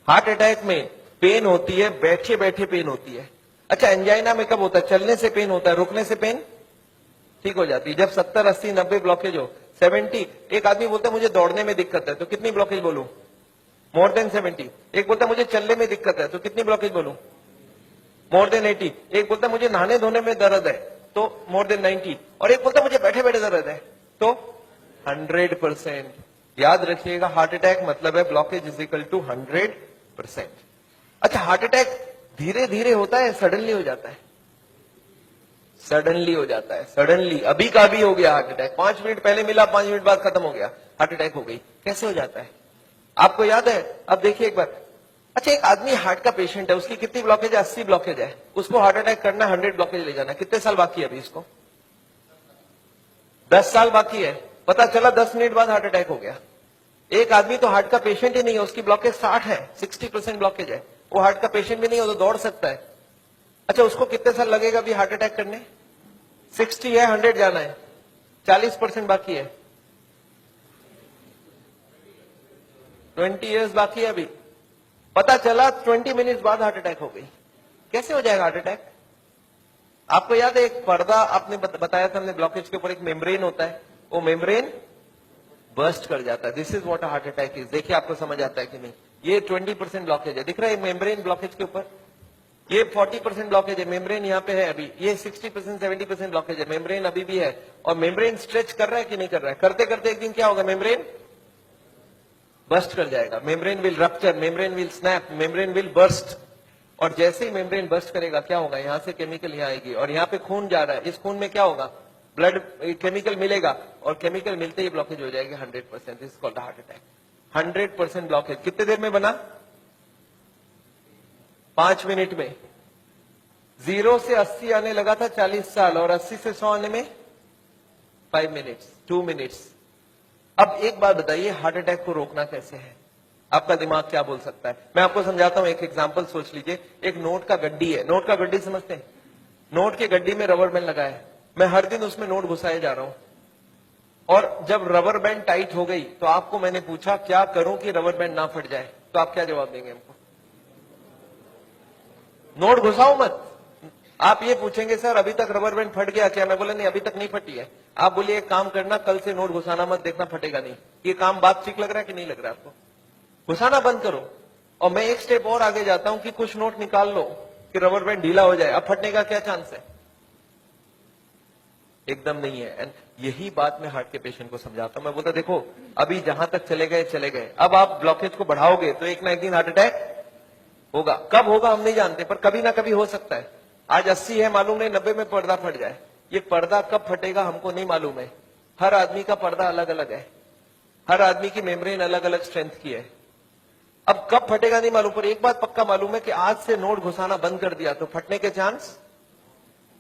Heart attack में pen होती है, बैठे बैठे पेन होती है। अच्छा, एंजाइना में कब होता है? चलने से पेन होता है, रुकने से पेन ठीक हो जाती है। जब 70, 80, 90 ब्लॉकेज हो, 70, एक आदमी बोलता है मुझे दौड़ने में दिक्कत है, तो कितनी ब्लॉकेज बोलूं? More than 70। एक बोलता है मुझे चलने में दिक्कत है, तो कितनी ब्लॉकेज बोलूं? More than 80। एक बोलता है मुझे नहाने धोने में दर्द है, तो मोर देन 90। और एक बोलता है मुझे बैठे बैठे दर्द है, तो 100%। याद रखिएगा, हार्ट अटैक मतलब है ब्लॉकेज इज इक्वल टू 100%। अच्छा, हार्ट अटैक धीरे धीरे होता है, सडनली हो जाता है? सडनली हो जाता है, सडनली। अभी का भी हो गया हार्ट अटैक, 5 मिनट पहले मिला, 5 मिनट बाद खत्म हो गया, हार्ट अटैक हो गई। कैसे हो जाता है आपको याद है? अब देखिए एक बार। अच्छा, एक आदमी हार्ट का पेशेंट है, उसकी कितनी ब्लॉकेज है? 80 ब्लॉकेज है। उसको हार्ट अटैक करना, 100 ब्लॉकेज ले जाना, कितने साल बाकी है अभी इसको? 10 साल बाकी है। पता चला 10 मिनट बाद हार्ट अटैक हो गया। एक आदमी तो हार्ट का पेशेंट ही नहीं है, उसकी ब्लॉकेज 60 है, 60% ब्लॉकेज है, वो हार्ट का पेशेंट भी नहीं हो तो दौड़ सकता है। अच्छा, उसको कितने साल लगेगा अभी हार्ट अटैक करने? 60 है, 100 जाना है, 40% बाकी है, 20 इयर्स बाकी है अभी। पता चला 20 मिनट बाद हार्ट अटैक हो गई। कैसे हो जाएगा हार्ट अटैक? आपको याद है एक पर्दा आपने बताया था हमने, ब्लॉकेज के ऊपर एक मेम्ब्रेन होता है, वो मेम्ब्रेन बर्स्ट कर जाता है। This is what heart attack is. देखिए आपको समझ आता है कि नहीं? ये 20% ब्लॉकेज है, दिख रहा है मेम्ब्रेन ब्लॉकेज के ऊपर। ये 40% ब्लॉकेज है, मेम्ब्रेन यहाँ पे है अभी। ये 60%, 70% ब्लॉकेज है, मेम्ब्रेन अभी भी है। और मेम्ब्रेन स्ट्रेच कर रहा है कि नहीं कर रहा है? करते करते एक दिन क्या होगा? मेम्ब्रेन बर्स्ट कर जाएगा, membrane will rupture, membrane will snap, membrane will burst. और जैसे ही मेम्ब्रेन बर्स्ट करेगा क्या होगा? यहां से केमिकल यहाँ आएगी, और यहाँ पे खून जा रहा है, इस खून में क्या होगा? ब्लड केमिकल मिलेगा, और केमिकल मिलते ही ब्लॉकेज हो जाएगी 100%। This is called heart attack. 100% blockage कितने देर में बना? 5 मिनट में। 0 से 80 आने लगा था 40 साल, और 80 से 100 आने में 5 मिनट्स, 2 मिनट्स। अब एक बात बताइए, हार्ट अटैक को रोकना कैसे है? आपका दिमाग क्या बोल सकता है? मैं आपको समझाता हूं, एक एग्जांपल सोच लीजिए। एक नोट का गड्डी है, नोट का गड्डी समझते हैं? नोट के गड्डी में रबर बैंड लगा है, मैं हर दिन उसमें नोट घुसाए जा रहा हूं, और जब रबर बैंड टाइट हो गई तो आपको मैंने पूछा क्या करूं कि रबर बैंड ना फट जाए, तो आप क्या जवाब देंगे हमको? नोट घुसाओ मत। आप ये पूछेंगे सर अभी तक रबर बैंड फट गया क्या? मैं बोला नहीं, अभी तक नहीं फटी है। आप बोलिए एक काम करना, कल से नोट घुसाना मत, देखना फटेगा नहीं। ये काम बात ठीक लग रहा है कि नहीं लग रहा है आपको? घुसाना बंद करो। और मैं एक स्टेप और आगे जाता हूं कि कुछ नोट निकाल लो कि रबर बैंड ढीला हो जाए, अब फटने का क्या चांस है? एकदम नहीं है। एंड यही बात मैं हार्ट के पेशेंट को समझाता हूं। मैं बोलता देखो अभी जहां तक चले गए चले गए, अब आप ब्लॉकेज को बढ़ाओगे तो एक ना एक दिन हार्ट अटैक होगा। कब होगा हम नहीं जानते, पर कभी ना कभी हो सकता है। आज 80 है, मालूम नहीं 90 में पर्दा फट जाए। ये पर्दा कब फटेगा हमको नहीं मालूम है। हर आदमी का पर्दा अलग अलग है, हर आदमी की मेम्ब्रेन अलग अलग स्ट्रेंथ की है। अब कब फटेगा नहीं मालूम, पर एक बात पक्का मालूम है कि आज से नोट घुसाना बंद कर दिया तो फटने के चांस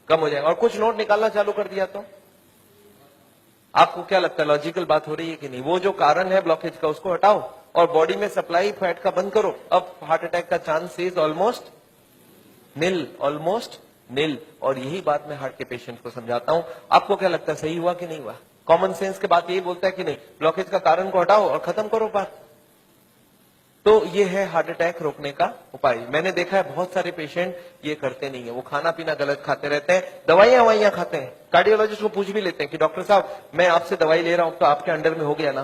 कम हो जाएगा, और कुछ नोट निकालना चालू कर दिया तो। आपको क्या लगता है, लॉजिकल बात हो रही है कि नहीं? वो जो कारण है ब्लॉकेज का उसको हटाओ और बॉडी में सप्लाई फैट का बंद करो, अब हार्ट अटैक का chance is almost nil, almost nil. और यही बात मैं हार्ट के पेशेंट को समझाता हूं। आपको क्या लगता है, सही हुआ कि नहीं हुआ? कॉमन सेंस के बात यही बोलता है कि नहीं, ब्लॉकेज का कारण को हटाओ और खत्म करो बात। तो ये है हार्ट अटैक रोकने का उपाय। मैंने देखा है बहुत सारे पेशेंट ये करते नहीं है, वो खाना पीना गलत खाते रहते हैं, दवाइयां खाते हैं। कार्डियोलॉजिस्ट को पूछ भी लेते हैं कि डॉक्टर साहब मैं आपसे दवाई ले रहा हूं तो आपके अंडर में हो गया ना?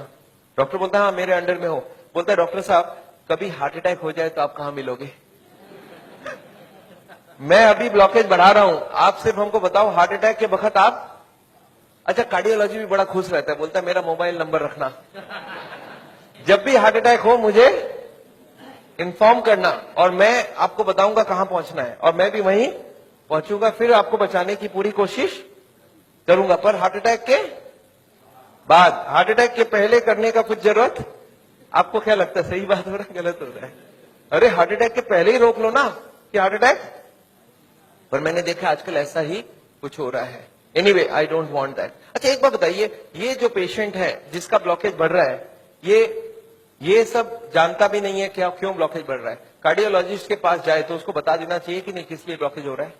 डॉक्टर बोलता है हाँ मेरे अंडर में हो। बोलता है डॉक्टर साहब कभी हार्ट अटैक हो जाए तो आप कहां मिलोगे? मैं अभी ब्लॉकेज बढ़ा रहा हूं, आप सिर्फ हमको बताओ हार्ट अटैक के वक्त आप। अच्छा, कार्डियोलॉजी भी बड़ा खुश रहता है, बोलता है मेरा मोबाइल नंबर रखना, जब भी हार्ट अटैक हो मुझे इन्फॉर्म करना और मैं आपको बताऊंगा कहां पहुंचना है, और मैं भी वहीं पहुंचूंगा, फिर आपको बचाने की पूरी कोशिश करूंगा। पर हार्ट अटैक के बाद, हार्ट अटैक के पहले करने का कुछ जरूरत। आपको क्या लगता है, सही बात हो रहा है गलत हो रहा है? अरे हार्ट अटैक के पहले ही रोक लो ना कि हार्ट अटैक। पर मैंने देखा आजकल ऐसा ही कुछ हो रहा है। Anyway I don't want that. अच्छा एक बात बताइए, ये जो पेशेंट है जिसका ब्लॉकेज बढ़ रहा है, ये सब जानता भी नहीं है क्या क्यों ब्लॉकेज बढ़ रहा है। कार्डियोलॉजिस्ट के पास जाए तो उसको बता देना चाहिए कि नहीं किस लिए ब्लॉकेज हो रहा है।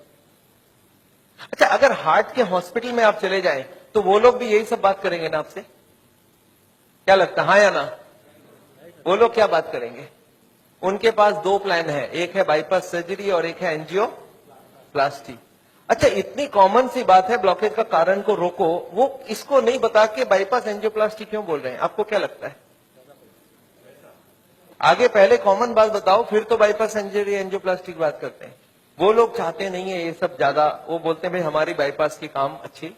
अच्छा, अगर हार्ट के हॉस्पिटल में आप चले जाएं तो वो लोग भी यही सब बात करेंगे ना आपसे? क्या लगता है, हाँ या ना? वो लोग क्या बात करेंगे? उनके पास दो प्लान है, एक है बाईपास सर्जरी और एक है एंजियोप्लास्टी। अच्छा, इतनी कॉमन सी बात है, ब्लॉकेज का कारण को रोको, वो इसको नहीं बता के बाईपास एंजियोप्लास्टी क्यों बोल रहे हैं? आपको क्या लगता है? आगे पहले कॉमन बात बताओ, फिर तो बाईपास सर्जरी एंजियोप्लास्टी की बात करते हैं। वो लोग चाहते नहीं है ये सब ज्यादा, वो बोलते हैं भाई हमारी बाईपास की काम अच्छी।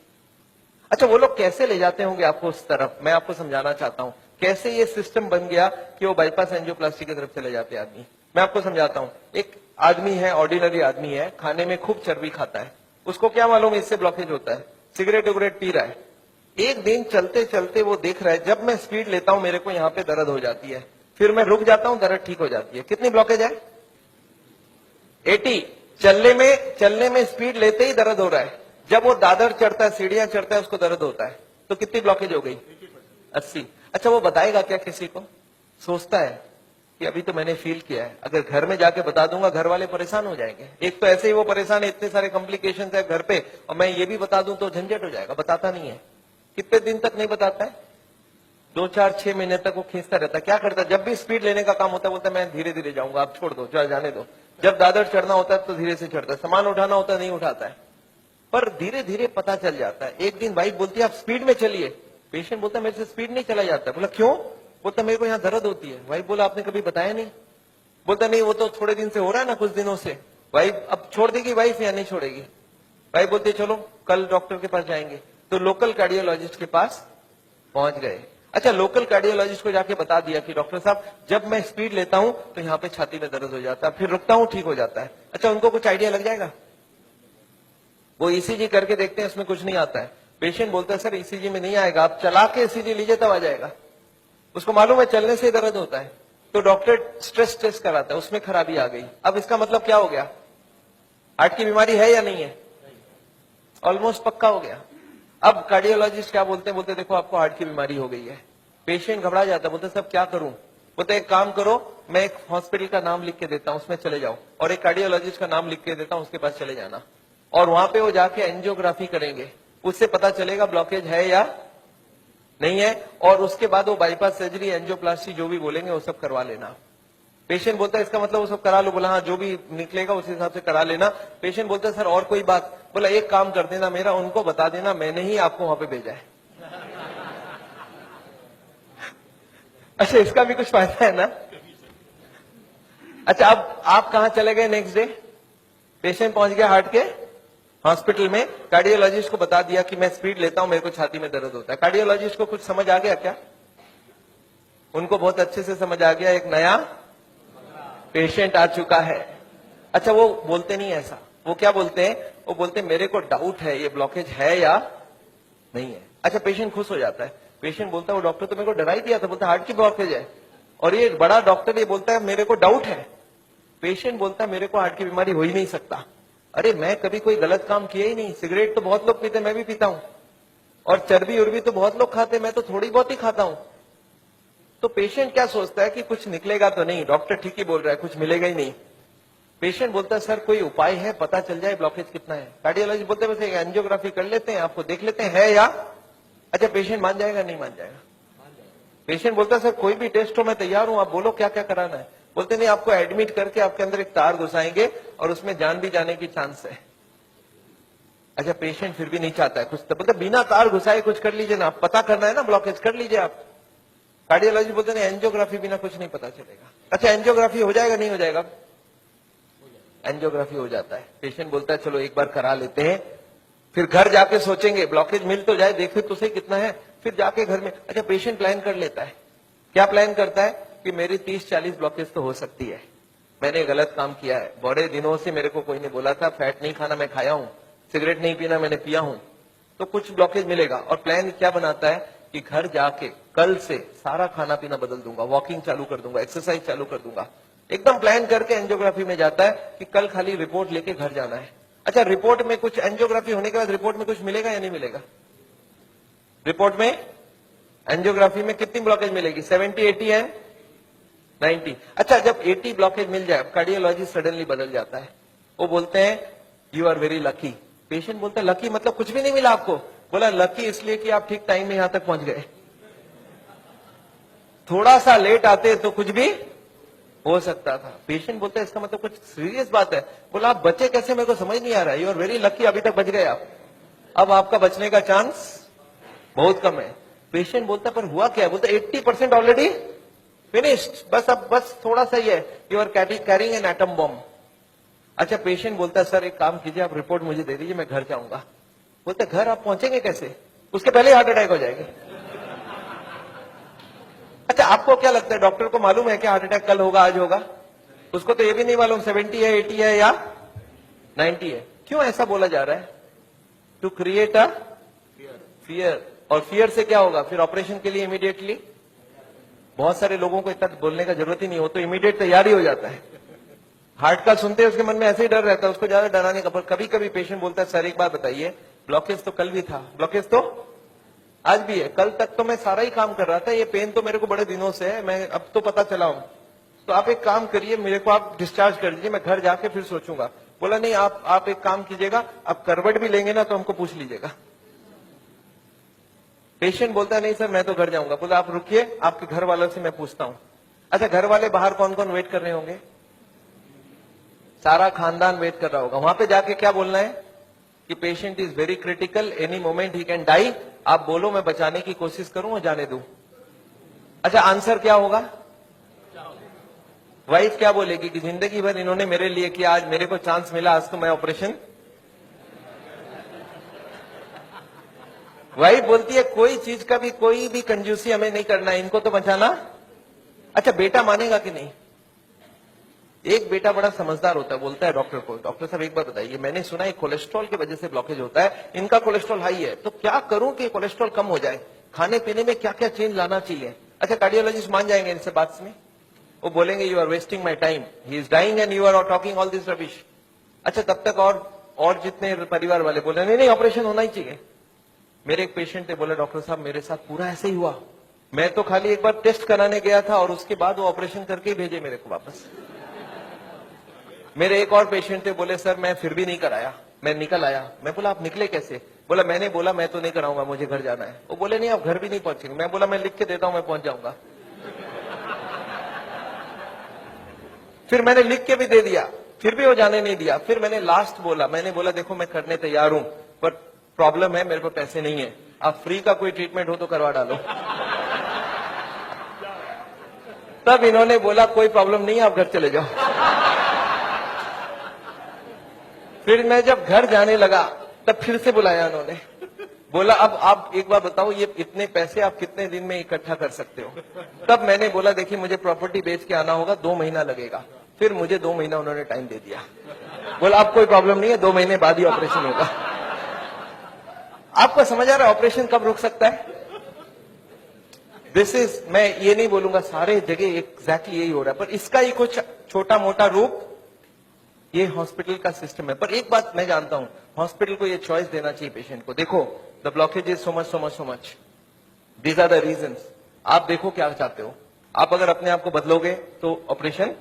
अच्छा, वो लोग कैसे ले जाते होंगे आपको उस तरफ, मैं आपको समझाना चाहता हूं कैसे ये सिस्टम बन गया कि वो बाईपास एंजियोप्लास्टी की तरफ चले जाते आदमी। मैं आपको समझाता हूं। एक आदमी है, ऑर्डिनरी आदमी है, खाने में खूब चर्बी खाता है, उसको क्या मालूम इससे ब्लॉकेज होता है, सिगरेट उगरेट पी रहा है। एक दिन चलते चलते वो देख रहा है जब मैं स्पीड लेता हूं मेरे को यहाँ पे दर्द हो जाती है, फिर मैं रुक जाता हूं, दर्द ठीक हो जाती है। कितनी ब्लॉकेज है? 80। चलने में स्पीड लेते ही दर्द हो रहा है, जब वो दादर चढ़ता है, सीढ़ियां चढ़ता है, उसको दर्द होता है। तो कितनी ब्लॉकेज हो गई? 80। अच्छा, वो बताएगा क्या किसी को? सोचता है कि अभी तो मैंने फील किया है, अगर घर में जाके बता दूंगा घर वाले परेशान हो जाएंगे। एक तो ऐसे ही वो परेशान है, इतने सारे कॉम्प्लिकेशंस है घर पे, और मैं ये भी बता दूं तो झंझट हो जाएगा। बताता नहीं है। कितने दिन तक नहीं बताता है? 2, 4, 6 महीने तक वो खींचता रहता है। क्या करता है? जब भी स्पीड लेने का काम होता है बोलता है मैं धीरे धीरे जाऊंगा, आप छोड़ दो, जाने दो। जब दादर चढ़ना होता है तो धीरे से चढ़ता है, सामान उठाना होता है नहीं उठाता है, पर धीरे धीरे पता चल जाता है। एक दिन वाइफ बोलती है आप स्पीड में चलिए, पेशेंट बोलता है मेरे से स्पीड नहीं चला जाता। बोला क्यों? बोलता मेरे को यहाँ दर्द होती है। वाइफ बोला आपने कभी बताया नहीं? बोलता नहीं, वो तो थोड़े दिन से हो रहा है ना, कुछ दिनों से। वाइफ अब छोड़ देगी वाइफ या नहीं छोड़ेगी? वाइफ बोलती है चलो कल डॉक्टर के पास जाएंगे। तो लोकल कार्डियोलॉजिस्ट के पास पहुंच गए। अच्छा, लोकल कार्डियोलॉजिस्ट को जाके बता दिया कि डॉक्टर साहब जब मैं स्पीड लेता हूं तो यहाँ पे छाती में दर्द हो जाता है, फिर रुकता हूं ठीक हो जाता है। अच्छा, उनको कुछ आइडिया लग जाएगा? वो ईसीजी करके देखते हैं, उसमें कुछ नहीं आता है। पेशेंट बोलता है सर ईसीजी में नहीं आएगा, आप चला के ईसीजी लीजिए तब आ जाएगा। उसको मालूम है चलने से दर्द होता है, तो डॉक्टर स्ट्रेस टेस्ट कराता है, उसमें खराबी आ गई। अब इसका मतलब क्या हो गया? हार्ट की बीमारी है या नहीं है? ऑलमोस्ट पक्का हो गया। अब कार्डियोलॉजिस्ट क्या बोलते हैं? बोलते देखो आपको हार्ट की बीमारी हो गई है। पेशेंट घबरा जाता है, बोलते सब क्या करूं? बोलते एक काम करो, मैं एक हॉस्पिटल का नाम लिख के देता हूं, उसमें चले जाओ, और एक कार्डियोलॉजिस्ट का नाम लिख के देता हूं, उसके पास चले जाना, और वहां पे वो जाके एंजियोग्राफी करेंगे, उससे पता चलेगा ब्लॉकेज है या नहीं है, और उसके बाद वो बाईपास सर्जरी एंजियोप्लास्टी जो भी बोलेंगे वो सब करवा लेना। पेशेंट बोलता है इसका मतलब वो सब करा लो। बोला हाँ, जो भी निकलेगा उस हिसाब से करा लेना। पेशेंट बोलता है सर और कोई बात? बोला एक काम कर देना, मेरा उनको बता देना मैंने ही आपको वहां पे भेजा है। अच्छा, इसका भी कुछ फायदा है ना? अच्छा, अब आप कहां चले गए नेक्स्ट डे? पेशेंट पहुंच गया हार्ट के हॉस्पिटल में, कार्डियोलॉजिस्ट को बता दिया कि मैं स्पीड लेता हूं, मेरे को छाती में दर्द होता है। कार्डियोलॉजिस्ट को कुछ समझ आ गया क्या? उनको बहुत अच्छे से समझ आ गया, एक नया पेशेंट आ चुका है। अच्छा, वो बोलते नहीं ऐसा, वो क्या बोलते हैं? वो बोलते हैं मेरे को डाउट है ये ब्लॉकेज है या नहीं है। अच्छा, पेशेंट खुश हो जाता है। पेशेंट बोलता है वो डॉक्टर तो मेरे को डरा ही दिया था, बोलता हार्ट की ब्लॉकेज है, और ये बड़ा डॉक्टर ये बोलता है मेरे को डाउट है। पेशेंट बोलता है मेरे को हार्ट की बीमारी हो ही नहीं सकता। अरे मैं कभी कोई गलत काम किया ही नहीं, सिगरेट तो बहुत लोग पीते, मैं भी पीता हूं, और चर्बी उर्बी तो बहुत लोग खाते, मैं तो थोड़ी बहुत ही खाता हूं। तो पेशेंट क्या सोचता है कि कुछ निकलेगा तो नहीं, डॉक्टर ठीक ही बोल रहा है, कुछ मिलेगा ही नहीं। पेशेंट बोलता है सर कोई उपाय है, पता चल जाए ब्लॉकेज कितना है। कार्डियोलॉजिस्ट बोलते हैं वैसे एंजियोग्राफी कर लेते हैं, आपको देख लेते हैं है या। अच्छा, पेशेंट मान जाएगा नहीं मान जाएगा? पेशेंट बोलता है सर कोई भी टेस्ट हो मैं तैयार हूं, आप बोलो क्या क्या कराना है। बोलते नहीं, आपको एडमिट करके आपके अंदर एक तार घुसाएंगे और उसमें जान भी जाने की चांस है। अच्छा, पेशेंट फिर भी नहीं चाहता है कुछ, तो बोलते बिना तार घुसाए कुछ कर लीजिए ना, पता करना है ना ब्लॉकेज, कर लीजिए आप। कार्डियोलॉजी बोलते नहीं, एंजियोग्राफी बिना कुछ नहीं पता चलेगा। अच्छा, एंजियोग्राफी हो जाएगा नहीं हो जाएगा? एंजियोग्राफी हो जाता है। पेशेंट बोलता है चलो एक बार करा लेते हैं, फिर घर जाके सोचेंगे ब्लॉकेज मिल तो जाए, देखे तो सही कितना है, फिर जाके घर में। अच्छा, पेशेंट प्लान कर लेता है। क्या प्लान करता है? कि मेरी 30-40 ब्लॉकेज तो हो सकती है, मैंने गलत काम किया है, बड़े दिनों से मेरे को कोई ने बोला था फैट नहीं खाना, मैं खाया हूं, सिगरेट नहीं पीना, मैंने पिया हूं, तो कुछ ब्लॉकेज मिलेगा। और प्लान क्या बनाता है कि घर जाके कल से सारा खाना पीना बदल दूंगा, वॉकिंग चालू कर दूंगा, एक्सरसाइज चालू कर दूंगा। एकदम प्लान करके एंजियोग्राफी में जाता है कि कल खाली रिपोर्ट लेके घर जाना है। अच्छा, रिपोर्ट में कुछ, एंजियोग्राफी होने के बाद रिपोर्ट में कुछ मिलेगा या नहीं मिलेगा? रिपोर्ट में एंजियोग्राफी में कितनी ब्लॉकेज मिलेगी? 70, 80 है 90। अच्छा, जब 80 ब्लॉकेज मिल जाए, कार्डियोलॉजिस्ट सडनली बदल जाता है, वो बोलते हैं you are very lucky. Patient बोलता है लकी मतलब कुछ भी नहीं मिला आपको? बोला लकी इसलिए कि आप ठीक टाइम में यहां तक पहुंच गए, थोड़ा सा लेट आते तो कुछ भी हो सकता था। पेशेंट बोलता है इसका मतलब कुछ सीरियस बात है। बोला आप बचे कैसे, मेरे को समझ नहीं आ रहा है। यू आर वेरी लकी, अभी तक बच गए आप। अब आपका बचने का चांस बहुत कम है। पेशेंट बोलता पर हुआ क्या है? बोलता 80% ऑलरेडी फिनिश्ड, बस अब बस थोड़ा सा ही है। You are carrying an atom bomb. अच्छा, पेशेंट बोलता है सर एक काम कीजिए, आप रिपोर्ट मुझे दे दीजिए, मैं घर जाऊंगा। बोलते घर आप पहुंचेंगे कैसे? उसके पहले हार्ट अटैक हो जाएगा। अच्छा, आपको क्या लगता है, डॉक्टर को मालूम है कि हार्ट अटैक कल होगा, आज होगा? उसको तो ये भी नहीं मालूम 70 है, 80 है या 90 है। क्यों ऐसा बोला जा रहा है? To create a fear. और फियर से क्या होगा? फिर ऑपरेशन के लिए इमीडिएटली, बहुत सारे लोगों को इतना बोलने का जरूरत ही नहीं हो, तो इमीडिएट तैयारी हो जाता है। हार्ट का सुनते हैं उसके मन में ऐसे ही डर रहता है, उसको ज्यादा डराने का। पर कभी कभी पेशेंट बोलता है सर एक बात बताइए, ब्लॉकेज तो कल भी था, ब्लॉकेज तो आज भी है, कल तक तो मैं सारा ही काम कर रहा था, ये पेन तो मेरे को बड़े दिनों से है, मैं अब तो पता चला हूं, तो आप एक काम करिए, मेरे को आप डिस्चार्ज कर दीजिए, मैं घर जाके फिर सोचूंगा। बोला नहीं, आप एक काम कीजिएगा, आप करवट भी लेंगे ना तो हमको पूछ लीजिएगा। पेशेंट बोलता है नहीं सर मैं तो घर जाऊंगा। बोला आप रुकिए, आपके घर वालों से मैं पूछता हूं। अच्छा, घर वाले बाहर कौन कौन वेट कर रहे होंगे? सारा खानदान वेट कर रहा होगा। वहां पे जाके क्या बोलना है कि patient is very critical, any moment he can die. आप बोलो मैं बचाने की कोशिश करूं और जाने दूं। अच्छा, आंसर क्या होगा? वाइफ क्या बोलेगी कि जिंदगी भर इन्होंने मेरे लिए किया, आज मेरे को चांस मिला, आज तो मैं ऑपरेशन। वाइफ बोलती है कोई चीज का भी, कोई भी कंजूसी हमें नहीं करना है, इनको तो बचाना। अच्छा, बेटा मानेगा कि नहीं? एक बेटा बड़ा समझदार होता है, बोलता है डॉक्टर को, डॉक्टर साहब एक बात बताइए, मैंने सुना है कोलेस्ट्रॉल की वजह से ब्लॉकेज होता है, इनका कोलेस्ट्रॉल हाई है, तो क्या करूं कि कोलेस्ट्रॉल कम हो जाए? खाने पीने में क्या क्या चेंज लाना चाहिए? अच्छा, कार्डियोलॉजिस्ट मान जाएंगे इनसे बात में, वो बोलेंगे you are wasting my time, he is dying and you are talking all this rubbish. अच्छा, तब तक और जितने परिवार वाले बोले नहीं नहीं ऑपरेशन होना ही चाहिए। मेरे एक पेशेंट ने बोला डॉक्टर साहब मेरे साथ पूरा ऐसे ही हुआ, मैं तो खाली एक बार टेस्ट कराने गया था और उसके बाद वो ऑपरेशन करके ही भेजे मेरे को वापस। मेरे एक और पेशेंट थे, बोले सर मैं फिर भी नहीं कराया, मैं निकल आया। मैं बोला आप निकले कैसे? बोला मैंने बोला मैं तो नहीं कराऊंगा, मुझे घर जाना है। वो बोले नहीं आप घर भी नहीं पहुंचेंगे। मैं बोला मैं लिख के देता हूं, मैं पहुंच जाऊंगा। फिर मैंने लिख के भी दे दिया, फिर भी वो जाने नहीं दिया। फिर मैंने लास्ट बोला, मैंने बोला देखो मैं करने तैयार हूं, पर प्रॉब्लम है मेरे पास पैसे नहीं है, आप फ्री का कोई ट्रीटमेंट हो तो करवा डालो। तब इन्होंने बोला कोई प्रॉब्लम नहीं है, आप घर चले जाओ। फिर मैं जब घर जाने लगा तब फिर से बुलाया उन्होंने, बोला अब आप एक बार बताओ ये इतने पैसे आप कितने दिन में इकट्ठा कर सकते हो? तब मैंने बोला देखिए मुझे प्रॉपर्टी बेच के आना होगा, 2 महीना लगेगा। फिर मुझे 2 महीना उन्होंने टाइम दे दिया, बोला अब कोई प्रॉब्लम नहीं है, 2 महीने बाद ही ऑपरेशन होगा। आपको समझ आ रहा है ऑपरेशन कब रुक सकता है? दिस इज, मैं ये नहीं बोलूंगा सारे जगह एग्जैक्टली यही हो रहा है, पर इसका ही कुछ छोटा मोटा रूप ये हॉस्पिटल का सिस्टम है। पर एक बात मैं जानता हूं, हॉस्पिटल को ये चॉइस देना चाहिए पेशेंट को, देखो the blockage is so much, these are the reasons, आप देखो क्या चाहते हो। आप अगर अपने आप को बदलोगे तो ऑपरेशन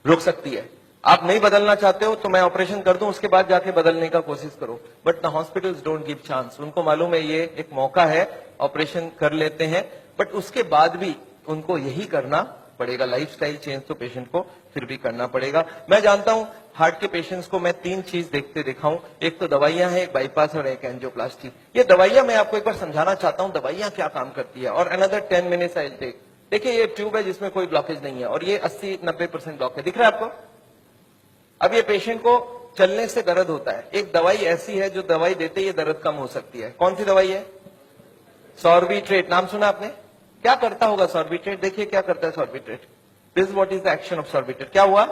रुक सकती है, आप नहीं बदलना चाहते हो तो मैं ऑपरेशन कर दूं, उसके बाद जाके बदलने का कोशिश करो। But the hospitals don't give chance, उनको मालूम है ये एक मौका है, ऑपरेशन कर लेते हैं, बट उसके बाद भी उनको यही करना पड़ेगा, लाइफस्टाइल चेंज तो पेशेंट को फिर भी करना पड़ेगा। मैं जानता हूं हार्ट के पेशेंट्स को मैं 3 चीज देखता हूं, एक तो दवाइयां हैं, एक बाईपास और एक एंजियोप्लास्टी। ये दवाइयां मैं आपको एक बार समझाना चाहता हूं दवाइयां क्या काम करती है, और another 10 minutes I will take. देखिए ये ट्यूब है जिसमें कोई ब्लॉकेज नहीं है, और ये 80-90% ब्लॉक है, दिख रहा है आपको? अब ये पेशेंट को चलने से दर्द होता है, एक दवाई ऐसी है जो दवाई देते ही दर्द कम हो सकती है। कौन सी दवाई है? सॉर्बिट्रेट, नाम सुना आपने? क्या करता होगा सॉर्बिट्रेट? देखिए क्या करता है Sorbitrate. This what is the action of Sorbitrate. क्या हुआ?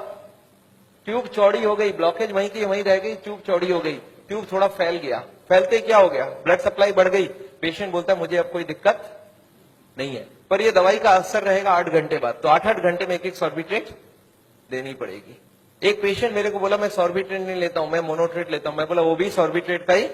ट्यूब चौड़ी हो गई, ब्लॉकेज वहीं की वहीं रह गई, ट्यूब चौड़ी हो गई, ट्यूब थोड़ा फैल गया, फैलते क्या हो गया? ब्लड सप्लाई बढ़ गई। पेशेंट बोलता है मुझे अब कोई दिक्कत नहीं है, पर ये दवाई का असर रहेगा 8 घंटे बाद, तो 8-8 घंटे में एक सॉर्बिट्रेट देनी पड़ेगी। एक पेशेंट मेरे को बोला मैं सॉर्बिट्रेट नहीं लेता हूं, मैं मोनोट्रेट लेता हूं। मैं बोला वो भी सॉर्बिट्रेट का ही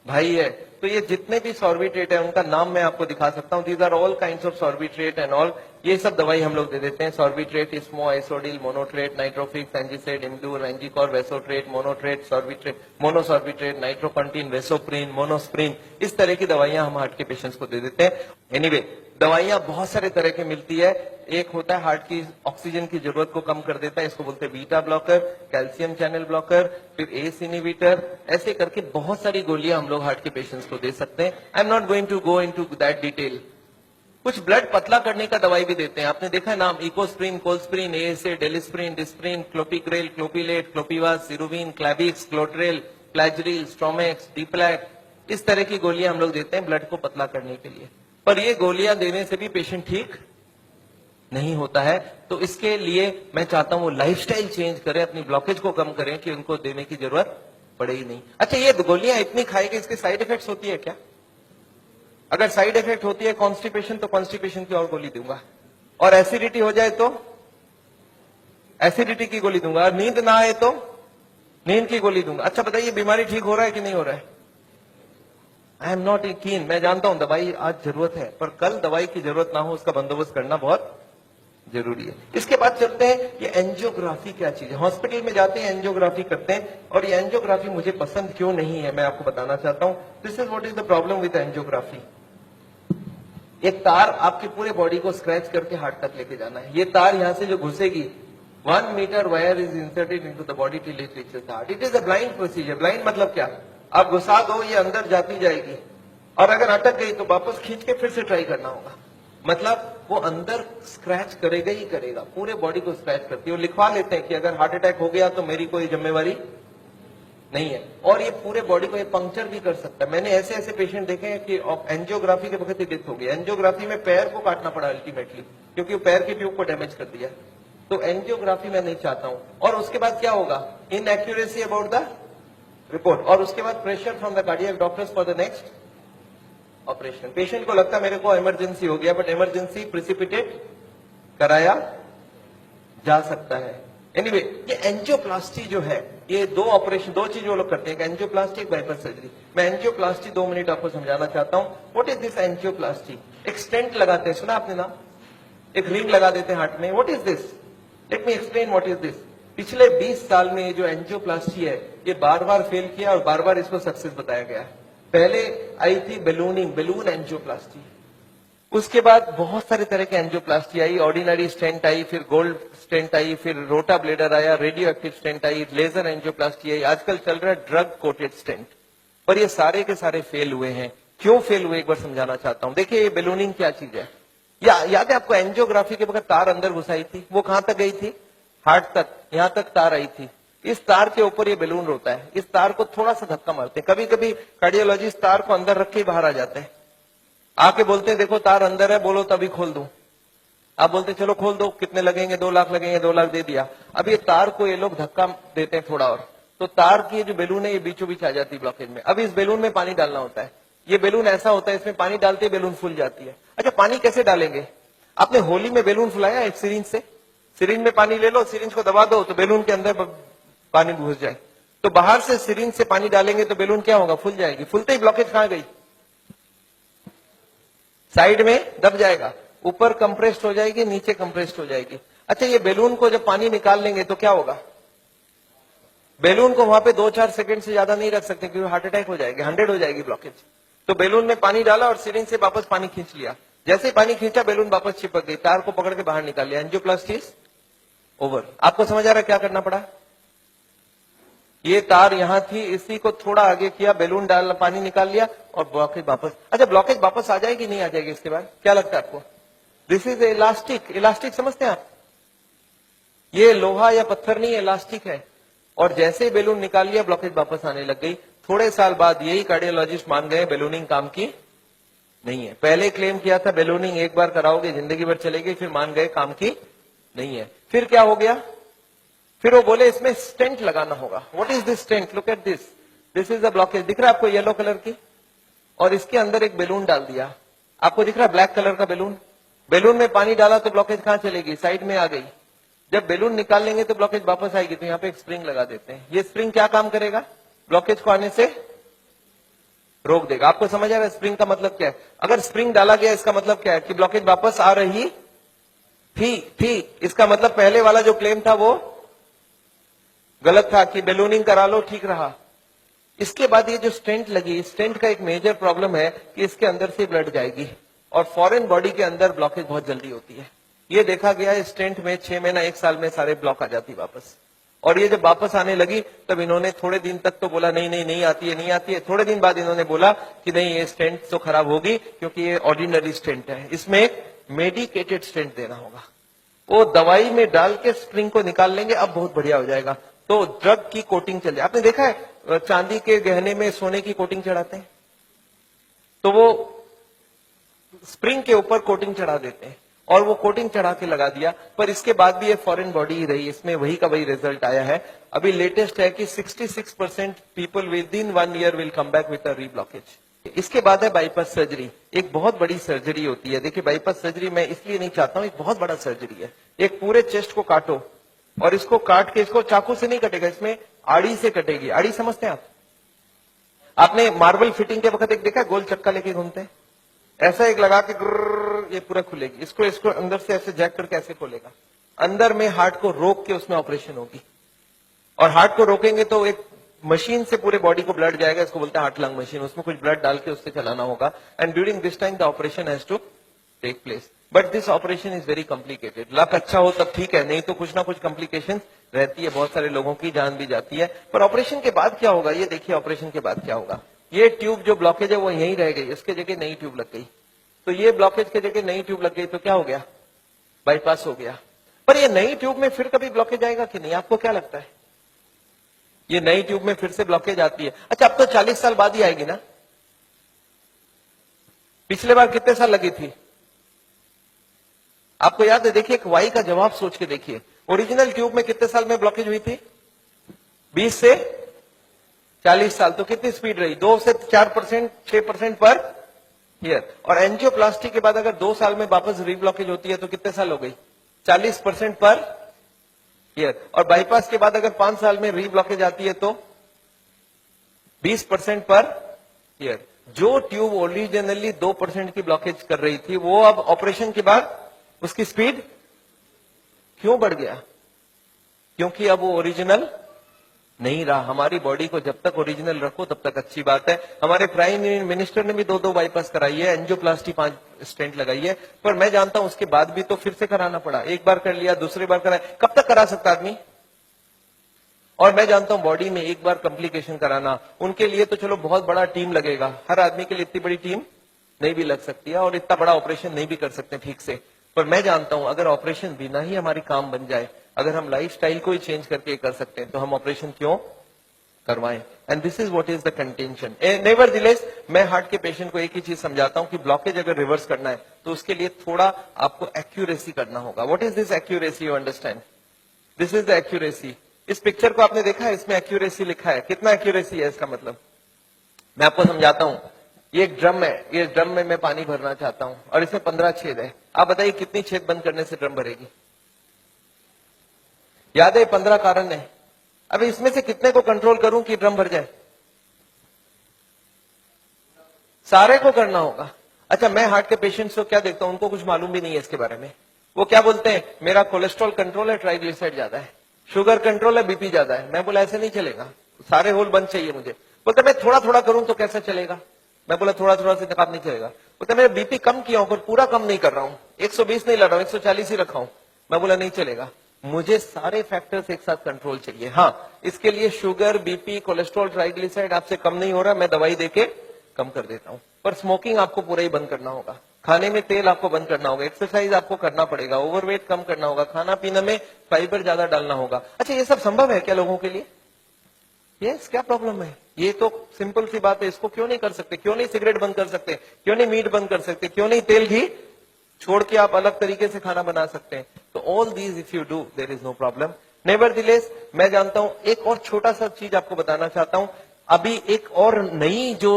भाई है। तो ये जितने भी सॉर्बिट्रेट है उनका नाम मैं आपको दिखा सकता हूं, these are all kinds of Sorbitrate and all, ये सब दवाई हम लोग दे देते हैं। सॉर्बिट्रेट, इस्मो, आइसोडिल, मोनोट्रेट, नाइट्रोफिक्स, एंजिसेड, इम्डूर, वेंजिकॉर, वेसोट्रेट, मोनोट्रेट, सॉर्बिट्रेट, मोनोसॉर्बिट्रेट, नाइट्रोकंटीन, वेसोप्रीन, मोनोस्प्रीन, इस तरह की दवाइयां हम हार्ट के पेशेंट्स को दे देते हैं। एनीवे दवाइयां बहुत सारे तरह की मिलती है। एक होता है हार्ट की ऑक्सीजन की जरूरत को कम कर देता है, इसको बोलते हैं beta blocker, calcium channel blocker, फिर एस इनहिबिटर, ऐसे करके बहुत सारी गोलियां हम लोग हार्ट के पेशेंट्स को दे सकते हैं। I am not going to go into that detail. कुछ ब्लड पतला करने का दवाई भी देते हैं, आपने देखा है नाम, इकोस्प्रिन, कोल्स्प्रिन, एएसए, डेलिस्प्रिन, डिस्प्रिन, क्लोपिक्रेल, क्लोपिलेट, क्लोपिवास, सिरुविन, क्लैबिक्स, क्लोट्रेल, प्लाजरिल, स्ट्रोमेक्स, डीप्लैक, इस तरह की गोलियां हम लोग देते हैं ब्लड को पतला करने के लिए। पर ये गोलियां देने से भी पेशेंट ठीक नहीं होता है, तो इसके लिए मैं चाहता हूं वो लाइफस्टाइल चेंज करें, अपनी ब्लॉकेज को कम करें कि उनको देने की जरूरत पड़े ही नहीं। अच्छा, ये गोलियां इतनी खाएगी, इसके साइड इफेक्ट्स होती है क्या? अगर साइड इफेक्ट होती है कॉन्स्टिपेशन, तो कॉन्स्टिपेशन की और गोली दूंगा, और एसिडिटी हो जाए तो एसिडिटी की गोली दूंगा, और नींद ना आए तो नींद की गोली दूंगा। अच्छा बताइए, बीमारी ठीक हो रहा है कि नहीं हो रहा है? आई एम नॉट कीन, मैं जानता हूं दवाई आज जरूरत है, पर कल दवाई की जरूरत ना हो उसका बंदोबस्त करना बहुत जरूरी है। इसके बाद चलते हैं, ये एंजियोग्राफी क्या चीज है। हॉस्पिटल में जाते हैं, एंजियोग्राफी करते हैं, और ये एंजियोग्राफी मुझे पसंद क्यों नहीं है मैं आपको बताना चाहता हूं। This is what is the problem with angiography. एक तार आपके पूरे बॉडी को स्क्रैच करके हार्ट तक लेके जाना है। ये तार यहां से जो घुसेगी, 1 metre wire is inserted into the body till it reaches the heart. It is a blind procedure. Blind मतलब क्या? आप घुसा दो, ये अंदर जाती जाएगी, और अगर अटक गई तो वापस खींच के फिर से ट्राई करना होगा। मतलब वो अंदर स्क्रैच करेगा ही करेगा, पूरे बॉडी को स्क्रैच करती है। वो लिखवा लेते हैं कि अगर हार्ट अटैक हो गया तो मेरी कोई जिम्मेवारी नहीं है, और ये पूरे बॉडी को ये पंक्चर भी कर सकता है। मैंने ऐसे ऐसे पेशेंट देखे हैं कि एंजियोग्राफी के वक्त ही डेथ हो गई। एंजियोग्राफी में पैर को काटना पड़ा अल्टीमेटली, क्योंकि वो पैर की ट्यूब को डैमेज कर दिया। तो एंजियोग्राफी मैं नहीं चाहता हूं। और उसके बाद क्या होगा? इनएक्यूरेसी अबाउट द रिपोर्ट, और उसके बाद pressure from the cardiac doctors for the next operation. Patient को लगता है मेरे को इमरजेंसी हो गया, बट इमरजेंसी प्रिसिपिटेट कराया जा सकता है। एनीवे, ये एंजियोप्लास्टी जो है, ये दो ऑपरेशन, दो चीज वो लोग करते हैं, एक एंजियोप्लास्टी, एक बाइपास सर्जरी। मैं एंजियोप्लास्टी 2 मिनट आपको समझाना चाहता हूं। What is this angioplasty? एक स्टेंट लगाते हैं, सुना आपने नाम? एक रिंग लगा देते हैं हार्ट में। What is this? Let me explain what is this. पिछले 20 साल में ये जो एंजियोप्लास्टी है, ये बार बार फेल किया और बार बार इसको सक्सेस बताया गया। पहले आई थी बैलूनिंग, बैलून एंजियोप्लास्टी। उसके बाद बहुत सारे तरह के एंजियोप्लास्टी आई, ऑर्डिनरी स्टेंट आई, फिर गोल्ड स्टेंट आई, फिर रोटा ब्लेडर आया, रेडियो एक्टिव स्टेंट आई, लेजर एंजियोप्लास्टी आई, आजकल चल रहा है ड्रग कोटेड स्टेंट। पर ये सारे के सारे फेल हुए हैं। क्यों फेल हुए, एक बार समझाना चाहता हूं। देखिए, ये बैलूनिंग क्या चीज है? याद है आपको, एंजियोग्राफी के वक्त तार अंदर घुसाई थी, वो कहां तक गई थी? हार्ट तक, यहां तक तार आई थी। इस तार के ऊपर ये बैलून होता है। इस तार को थोड़ा सा धक्का मारते हैं, कभी कभी कार्डियोलॉजिस्ट तार को अंदर रख के बाहर आ जाते हैं, आके बोलते हैं देखो तार अंदर है, बोलो तभी खोल दूं। आप बोलते चलो खोल दो, कितने लगेंगे? 2 लाख लगेंगे, 2 लाख दे दिया। अब ये तार को ये लोग धक्का देते हैं थोड़ा और, तो तार की जो बैलून है ये बीचों बीच आ जाती है ब्लॉकेज में। अब इस बैलून में पानी डालना होता है। ये बैलून ऐसा होता है, इसमें पानी डालते ही बैलून फूल जाती है। अच्छा, पानी कैसे डालेंगे? आपने होली में बैलून फुलाया एक सिरिंज से? सिरिंज में पानी ले लो, सिरिंज को दबा दो तो बैलून के अंदर पानी घुस जाए। तो बाहर से सिरिंज से पानी डालेंगे तो बैलून क्या होगा? फूल जाएगी। फूलते ही ब्लॉकेज कहां गई? साइड में दब जाएगा, ऊपर कंप्रेस्ड हो जाएगी, नीचे कंप्रेस्ड हो जाएगी। अच्छा, ये बैलून को जब पानी निकाल लेंगे तो क्या होगा? बैलून को वहां पे 2-4 सेकंड से ज्यादा नहीं रख सकते, क्योंकि हार्ट अटैक हो जाएगी, 100 हो जाएगी ब्लॉकेज। तो बैलून में पानी डाला और सिरिंज से वापस पानी खींच लिया। जैसे ही पानी खींचा, बैलून वापस चिपक गई, तार को पकड़ के बाहर निकाल लिया। Angioplasty is over. आपको समझ आ रहा है क्या करना पड़ा? ये तार यहां थी, इसी को थोड़ा आगे किया, बैलून डाल, पानी निकाल लिया और ब्लॉकेज वापस। अच्छा, ब्लॉकेज वापस आ जाएगी नहीं आ जाएगी इसके बाद? क्या लगता है आपको? This is elastic. इलास्टिक समझते हैं आप? ये लोहा या पत्थर नहीं, इलास्टिक है। और जैसे ही बैलून निकाल लिया, ब्लॉकेज वापस आने लग गई। थोड़े साल बाद यही कार्डियोलॉजिस्ट मान गए बैलूनिंग काम की नहीं है। पहले क्लेम किया था बैलूनिंग एक बार कराओगे जिंदगी भर चलेगी, फिर मान गए काम की नहीं है। फिर क्या हो गया? फिर वो बोले इसमें स्टेंट लगाना होगा। What is this stent? Look at this, this is the blockage. दिख रहा है आपको येलो कलर की? और इसके अंदर एक बैलून डाल दिया। आपको दिख रहा है ब्लैक कलर का बैलून? बैलून में पानी डाला तो ब्लॉकेज कहां चलेगी? साइड में आ गई। जब बैलून निकाल लेंगे तो ब्लॉकेज वापस आएगी। तो यहाँ पे एक स्प्रिंग लगा देते हैं। ये स्प्रिंग क्या काम करेगा? ब्लॉकेज को आने से रोक देगा। आपको समझ आ रहा है स्प्रिंग का मतलब क्या है? अगर स्प्रिंग डाला गया, इसका मतलब क्या है? कि ब्लॉकेज वापस आ रही थी। इसका मतलब पहले वाला जो क्लेम था वो गलत था कि बैलूनिंग करा लो, ठीक रहा। इसके बाद ये जो स्टेंट लगी, स्टेंट का एक मेजर प्रॉब्लम है कि इसके अंदर से ब्लड जाएगी। और फॉरेन बॉडी के अंदर ब्लॉकेज बहुत जल्दी होती है। ये देखा गया है स्टेंट में 6 महीना 1 साल में सारे ब्लॉक आ जाती वापस। और ये जब वापस आने लगी तब इन्होंने थोड़े दिन तक तो बोला नहीं आती है, नहीं आती है। थोड़े दिन बाद इन्होंने बोला कि नहीं, ये स्टेंट तो खराब होगी क्योंकि ये ऑर्डिनरी स्टेंट है, इसमें एक मेडिकेटेड स्टेंट देना होगा। वो दवाई में डाल के स्प्रिंग को निकाल लेंगे, अब बहुत बढ़िया हो जाएगा। तो ड्रग की कोटिंग चल जाए। आपने देखा है चांदी के गहने में सोने की कोटिंग चढ़ाते हैं, तो वो स्प्रिंग के ऊपर कोटिंग चढ़ा देते हैं और वो कोटिंग चढ़ा के लगा दिया, पर इसके बाद भी ये फॉरेन बॉडी ही रही, इसमें वही का वही रिजल्ट आया है। अभी लेटेस्ट है कि 66% people with in 1 year will come back with a reblockage. इसके बाद है बाईपास सर्जरी। एक बहुत बड़ी सर्जरी होती है। देखिए, बाईपास सर्जरी मैं इसलिए नहीं चाहता हूं, एक बहुत बड़ा सर्जरी है। एक पूरे चेस्ट को काटो और इसको काट के, इसको चाकू से नहीं कटेगा, इसमें आड़ी से कटेगी। आड़ी समझते हैं आप? आपने मार्बल फिटिंग के वक्त एक देखा, गोल चक्का लेके घूमते हैं, ऐसा एक लगा के ये पूरा खुलेगी। इसको अंदर से ऐसे जैक करके ऐसे खोलेगा, अंदर में हार्ट को रोक के उसमें ऑपरेशन होगी। और हार्ट को रोकेंगे तो एक मशीन से पूरे बॉडी को ब्लड जाएगा, इसको बोलते हैं हार्ट लंग मशीन। उसमें कुछ ब्लड डाल के उससे चलाना होगा। And during this time the operation has to take place, but this operation is very complicated. Luck अच्छा हो तब ठीक है, नहीं तो कुछ ना कुछ कॉम्प्लिकेशन रहती है, बहुत सारे लोगों की जान भी जाती है। पर ऑपरेशन के बाद क्या होगा, ये देखिए ऑपरेशन के बाद क्या होगा। ये ट्यूब जो ब्लॉकेज है वो यहीं रह गई, इसके जगह नई ट्यूब लग गई। तो ये ब्लॉकेज के जगह नई ट्यूब लग गई तो क्या हो गया, बाईपास हो गया। पर ये नई ट्यूब में फिर कभी ब्लॉकेज आएगा कि नहीं, आपको क्या लगता है? ये नई ट्यूब में फिर से ब्लॉकेज आती है। अच्छा, अब तो 40 साल बाद ही आएगी ना, पिछले बार कितने साल लगी थी आपको याद है? देखिए, एक वाई का जवाब सोच के देखिए, ओरिजिनल ट्यूब में कितने साल में ब्लॉकेज हुई थी? 20 से 40 साल। तो कितनी स्पीड रही? 2 से 4%, 6% पर ईयर। और एंजियोप्लास्टी के बाद अगर 2 साल में वापस रीब्लॉकेज होती है तो कितने साल हो गई? 40% पर ईयर। और बाईपास के बाद अगर 5 साल में रीब्लॉकेज आती है तो 20% पर ईयर। जो ट्यूब ओरिजिनली 2% की ब्लॉकेज कर रही थी, वो अब ऑपरेशन के बाद उसकी स्पीड क्यों बढ़ गया? क्योंकि अब वो ओरिजिनल नहीं रहा। हमारी बॉडी को जब तक ओरिजिनल रखो तब तक अच्छी बात है। हमारे प्राइम मिनिस्टर ने भी 2 बाईपास कराई है, एंजियोप्लास्टी 5 स्टेंट लगाई है। पर मैं जानता हूं उसके बाद भी तो फिर से कराना पड़ा। एक बार कर लिया, दूसरी बार कराया, कब तक करा सकता आदमी? और मैं जानता हूं बॉडी में एक बार कॉम्प्लिकेशन कराना, उनके लिए तो चलो बहुत बड़ा टीम लगेगा। हर आदमी के लिए इतनी बड़ी टीम नहीं भी लग सकती है और इतना बड़ा ऑपरेशन नहीं भी कर सकते ठीक से। पर मैं जानता हूं अगर ऑपरेशन बिना ही हमारी काम बन जाए, अगर हम लाइफस्टाइल को ही चेंज करके कर सकते हैं, तो हम ऑपरेशन क्यों करवाएं? And this is what is the contention. Nevertheless, मैं हार्ट के पेशेंट को एक ही चीज समझाता हूं कि ब्लॉकेज अगर रिवर्स करना है तो उसके लिए थोड़ा आपको एक्यूरेसी करना होगा। What is this accuracy? You understand? This is the accuracy. इस पिक्चर को आपने देखा है, इसमें एक्यूरेसी लिखा है। कितना एक्यूरेसी है इसका मतलब? मैं आपको समझाता हूं। ये एक ड्रम है, ये ड्रम में मैं पानी भरना चाहता हूं और इसमें 15 छेद है। आप बताइए कितनी छेद बंद करने से ड्रम भरेगी? याद है 15 कारण है। अब इसमें से कितने को कंट्रोल करूं कि ड्रम भर जाए? सारे को करना होगा। अच्छा, मैं हार्ट के पेशेंट्स को क्या देखता हूं, उनको कुछ मालूम भी नहीं है इसके बारे में। वो क्या बोलते हैं, मेरा कोलेस्ट्रॉल कंट्रोल है, ट्राइग्लिसराइड ज्यादा है, शुगर कंट्रोल है, बीपी ज्यादा है। मैं बोला ऐसे नहीं चलेगा, सारे होल बंद चाहिए मुझे। बोलते मैं थोड़ा थोड़ा करूं तो कैसे चलेगा? मैं बोला थोड़ा थोड़ा से काम नहीं चलेगा। बोलते मैं बीपी कम किया हूं पर पूरा कम नहीं कर रहा हूं, 120 नहीं ला रहा हूं, 140 ही रखा हूं। मैं बोला नहीं चलेगा, मुझे सारे फैक्टर्स एक साथ कंट्रोल चाहिए। हाँ, इसके लिए शुगर, बीपी, कोलेस्ट्रॉल, ट्राइग्लिसराइड आपसे कम नहीं हो रहा, मैं दवाई देके कम कर देता हूं। पर स्मोकिंग आपको पूरा ही बंद करना होगा, खाने में तेल आपको बंद करना होगा, एक्सरसाइज आपको करना पड़ेगा, ओवरवेट कम करना होगा, खाना पीने में फाइबर ज्यादा डालना होगा। अच्छा, ये सब संभव है क्या लोगों के लिए? यस, क्या प्रॉब्लम है? ये तो सिंपल सी बात है। इसको क्यों नहीं कर सकते? क्यों नहीं सिगरेट बंद कर सकते? क्यों नहीं मीट बंद कर सकते? क्यों नहीं तेल घी छोड़ के आप अलग तरीके से खाना बना सकते हैं? तो all these if you do, there is no problem. Nevertheless, मैं जानता हूं, एक और छोटा सा चीज आपको बताना चाहता हूं। अभी एक और नई जो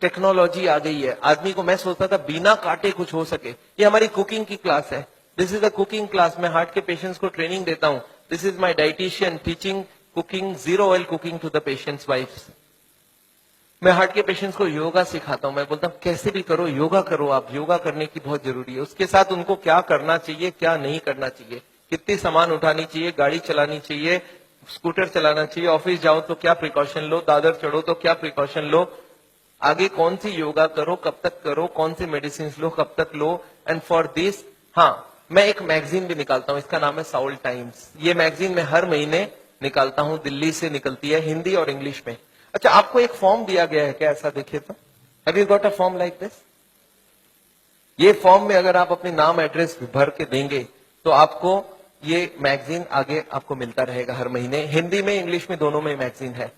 टेक्नोलॉजी आ गई है, आदमी को, मैं सोचता था बिना काटे कुछ हो सके। ये हमारी कुकिंग की क्लास है। This is a cooking class. मैं हार्ट के पेशेंट्स को ट्रेनिंग देता हूं। This is my dietician teaching cooking, 0 oil cooking to the patients wifes. मैं हार्ट के पेशेंट्स को योगा सिखाता हूं। मैं बोलता हूं कैसे भी करो, योगा करो आप, योगा करने की बहुत जरूरी है। उसके साथ उनको क्या करना चाहिए, क्या नहीं करना चाहिए, कितनी सामान उठानी चाहिए, गाड़ी चलानी चाहिए, स्कूटर चलाना चाहिए, ऑफिस जाओ तो क्या प्रिकॉशन लो, दादर चढ़ो तो क्या प्रिकॉशन लो, आगे कौन सी योगा करो, कब तक करो, कौन सी मेडिसिन लो, कब तक लो, एंड फॉर दिस हाँ मैं एक मैगजीन भी निकालता हूं, इसका नाम है साउल टाइम्स। ये मैगजीन मैं हर महीने निकालता हूं, दिल्ली से निकलती है, हिंदी और इंग्लिश में। अच्छा, आपको एक फॉर्म दिया गया है क्या? ऐसा देखिए तो, have you got a form like this? ये फॉर्म में अगर आप अपने नाम एड्रेस भर के देंगे तो आपको ये मैगजीन आगे आपको मिलता रहेगा हर महीने। हिंदी में इंग्लिश में दोनों में मैगजीन है।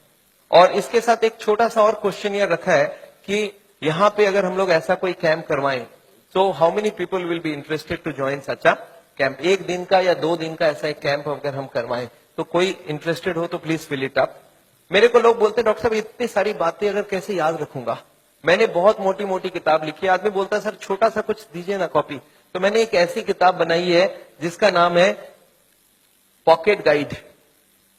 और इसके साथ एक छोटा सा और क्वेश्चन ये रखा है कि यहाँ पे अगर हम लोग ऐसा कोई कैंप करवाएं, so how many people will be interested to join such a camp? 1 दिन का या 2 दिन का ऐसा एक कैंप अगर हम करवाएं तो कोई इंटरेस्टेड हो तो प्लीज फिल इट अप। मेरे को लोग बोलते हैं डॉक्टर साहब इतनी सारी बातें अगर कैसे याद रखूंगा, मैंने बहुत मोटी मोटी किताब लिखी है। आदमी बोलता है सर छोटा सा कुछ दीजिए ना कॉपी। तो मैंने एक ऐसी किताब बनाई है जिसका नाम है पॉकेट गाइड।